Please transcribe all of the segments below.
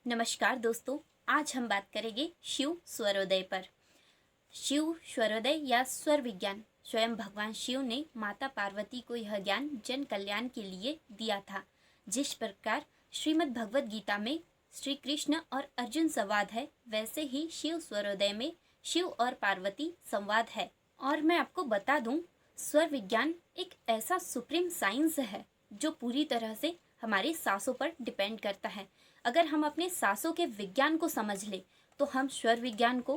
नमस्कार दोस्तों, आज हम बात करेंगे शिव स्वरोदय पर। शिव स्वरोदय या स्वर विज्ञान स्वयं भगवान शिव ने माता पार्वती को यह ज्ञान जन कल्याण के लिए दिया था। जिस प्रकार श्रीमद् भगवद गीता में श्री कृष्ण और अर्जुन संवाद है, वैसे ही शिव स्वरोदय में शिव और पार्वती संवाद है। और मैं आपको बता दूं, स्वर विज्ञान एक ऐसा सुप्रीम साइंस है जो पूरी तरह से हमारी सांसों पर डिपेंड करता है। अगर हम अपने सांसों के विज्ञान को समझ ले तो हम स्वर विज्ञान को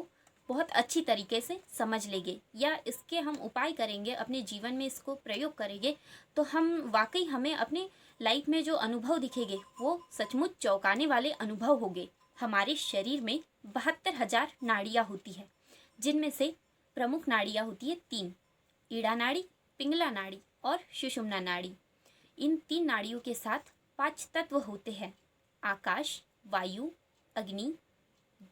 बहुत अच्छी तरीके से समझ लेंगे, या इसके हम उपाय करेंगे, अपने जीवन में इसको प्रयोग करेंगे तो हम वाकई हमें अपने लाइफ में जो अनुभव दिखेंगे वो सचमुच चौंकाने वाले अनुभव होंगे। हमारे शरीर में 72,000 नाड़ियाँ होती है, जिनमें से प्रमुख नाड़ियाँ होती है 3: ईड़ा नाड़ी, पिंगला नाड़ी और सुषुम्ना नाड़ी। इन 3 नाड़ियों के साथ 5 तत्व होते हैं: आकाश, वायु, अग्नि,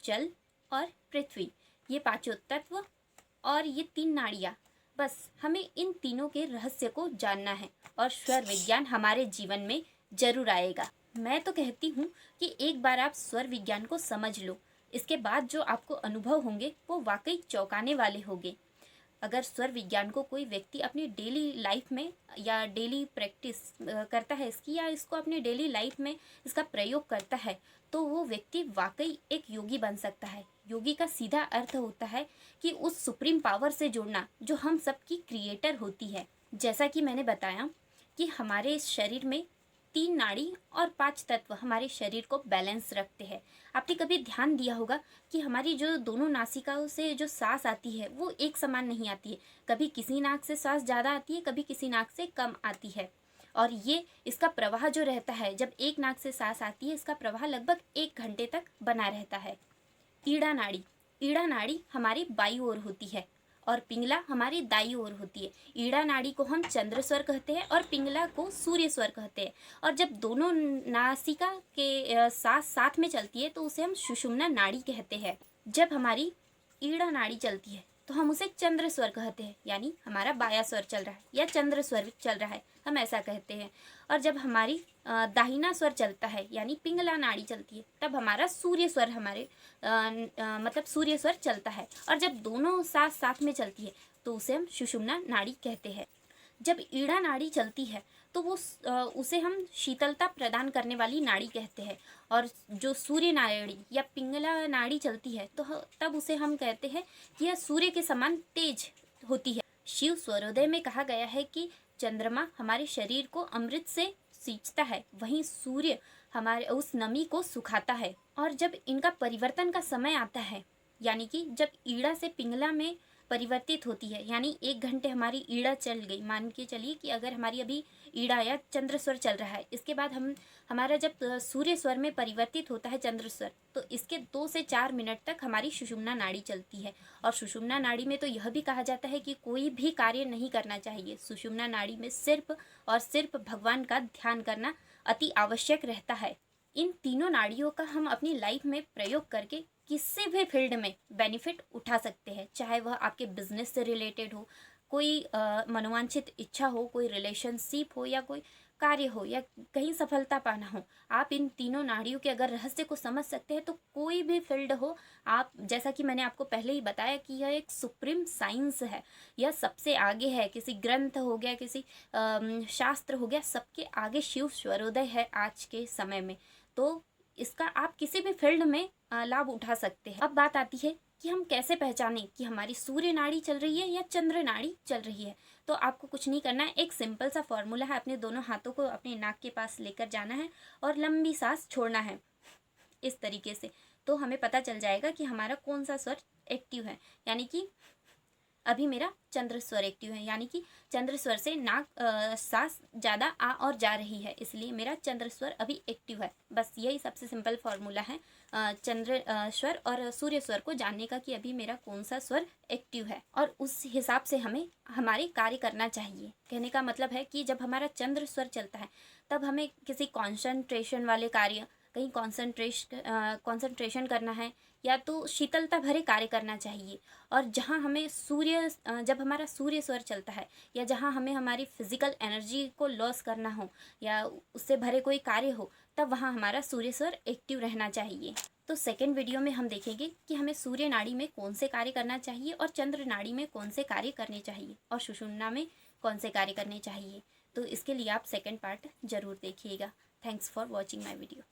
जल और पृथ्वी। ये पांचों तत्व और ये 3 नाड़ियाँ, बस हमें इन तीनों के रहस्य को जानना है और स्वर विज्ञान हमारे जीवन में जरूर आएगा। मैं तो कहती हूँ कि एक बार आप स्वर विज्ञान को समझ लो, इसके बाद जो आपको अनुभव होंगे वो वाकई चौंकाने वाले होंगे। अगर स्वर विज्ञान को कोई व्यक्ति अपनी डेली लाइफ में या डेली प्रैक्टिस करता है इसकी, या इसको अपने डेली लाइफ में इसका प्रयोग करता है, तो वो व्यक्ति वाकई एक योगी बन सकता है। योगी का सीधा अर्थ होता है कि उस सुप्रीम पावर से जुड़ना जो हम सबकी क्रिएटर होती है। जैसा कि मैंने बताया कि हमारे शरीर में 3 नाड़ी और 5 तत्व हमारे शरीर को बैलेंस रखते हैं। आपने कभी ध्यान दिया होगा कि हमारी जो दोनों नासिकाओं से जो सांस आती है वो एक समान नहीं आती है। कभी किसी नाक से सांस ज़्यादा आती है, कभी किसी नाक से कम आती है। और ये इसका प्रवाह जो रहता है, जब एक नाक से सांस आती है, इसका प्रवाह लगभग 1 घंटे तक बना रहता है। ईड़ा नाड़ी हमारी बाईं ओर होती है और पिंगला हमारी दाईं ओर होती है। ईड़ा नाड़ी को हम चंद्र स्वर कहते हैं और पिंगला को सूर्य स्वर कहते हैं। और जब दोनों नासिका के साथ साथ में चलती है तो उसे हम सुषुम्ना नाड़ी कहते हैं। जब हमारी ईड़ा नाड़ी चलती है तो हम उसे चंद्र स्वर कहते हैं, यानी हमारा बाया स्वर चल रहा है या चंद्र स्वर चल रहा है, हम ऐसा कहते हैं। और जब हमारी दाहिना स्वर चलता है यानी पिंगला नाड़ी चलती है, तब हमारा सूर्य स्वर मतलब सूर्य स्वर चलता है। और जब दोनों साथ साथ में चलती है तो उसे हम सुषुम्ना नाड़ी कहते हैं। जब ईड़ा नाड़ी चलती है तो उसे हम शीतलता प्रदान करने वाली नाड़ी कहते हैं। और जो सूर्य नाड़ी या पिंगला नाड़ी चलती है तो तब उसे हम कहते हैं कि यह सूर्य के समान तेज होती है। शिव स्वरोदय में कहा गया है कि चंद्रमा हमारे शरीर को अमृत से सींचता है, वहीं सूर्य हमारे उस नमी को सुखाता है। और जब इनका परिवर्तन का समय आता है, यानी कि जब ईड़ा से पिंगला में परिवर्तित होती है, यानी 1 घंटे हमारी ईड़ा चल गई, मान के चलिए कि अगर हमारी अभी ईड़ा या चंद्र स्वर चल रहा है, इसके बाद हमारा जब सूर्य स्वर में परिवर्तित होता है चंद्र स्वर, तो इसके 2 से 4 मिनट तक हमारी सुषुम्ना नाड़ी चलती है। और सुषुम्ना नाड़ी में तो यह भी कहा जाता है कि कोई भी कार्य नहीं करना चाहिए। सुषुम्ना नाड़ी में सिर्फ और सिर्फ भगवान का ध्यान करना अति आवश्यक रहता है। इन तीनों नाड़ियों का हम अपनी लाइफ में प्रयोग करके किसी भी फील्ड में बेनिफिट उठा सकते हैं, चाहे वह आपके बिजनेस से रिलेटेड हो, कोई मनोवांछित इच्छा हो, कोई रिलेशनशिप हो, या कोई कार्य हो, या कहीं सफलता पाना हो। आप इन तीनों नाड़ियों के अगर रहस्य को समझ सकते हैं तो कोई भी फील्ड हो, आप, जैसा कि मैंने आपको पहले ही बताया कि यह एक सुप्रीम साइंस है, यह सबसे आगे है। किसी ग्रंथ हो गया, किसी शास्त्र हो गया, सबके आगे शिव स्वरोदय है आज के समय में। तो इसका आप किसी भी फील्ड में लाभ उठा सकते हैं। अब बात आती है कि हम कैसे पहचानें कि हमारी सूर्य नाड़ी चल रही है या चंद्र नाड़ी चल रही है। तो आपको कुछ नहीं करना है, एक सिंपल सा फॉर्मूला है। अपने दोनों हाथों को अपने नाक के पास लेकर जाना है और लंबी सांस छोड़ना है इस तरीके से। तो हमें पता चल जाएगा कि हमारा कौन सा स्वर एक्टिव है। यानी कि अभी मेरा चंद्र स्वर एक्टिव है, यानी कि चंद्र स्वर से नाक सांस ज़्यादा आ और जा रही है, इसलिए मेरा चंद्र स्वर अभी एक्टिव है। बस यही सबसे सिंपल फॉर्मूला है चंद्र स्वर और सूर्य स्वर को जानने का, कि अभी मेरा कौन सा स्वर एक्टिव है, और उस हिसाब से हमें हमारे कार्य करना चाहिए। कहने का मतलब है कि जब हमारा चंद्र स्वर चलता है तब हमें किसी कॉन्सेंट्रेशन वाले कार्य, कहीं कॉन्सेंट्रेशन करना है, या तो शीतलता भरे कार्य करना चाहिए। और जहाँ हमें जब हमारा सूर्य स्वर चलता है, या जहाँ हमें हमारी फिजिकल एनर्जी को लॉस करना हो या उससे भरे कोई कार्य हो, तब वहाँ हमारा सूर्य स्वर एक्टिव रहना चाहिए। तो सेकेंड वीडियो में हम देखेंगे कि हमें सूर्य नाड़ी में कौन से कार्य करना चाहिए और चंद्र नाड़ी में कौन से कार्य करने चाहिए और सुषुम्ना में कौन से कार्य करने चाहिए। तो इसके लिए आप सेकेंड पार्ट ज़रूर देखिएगा। Thanks for watching my video.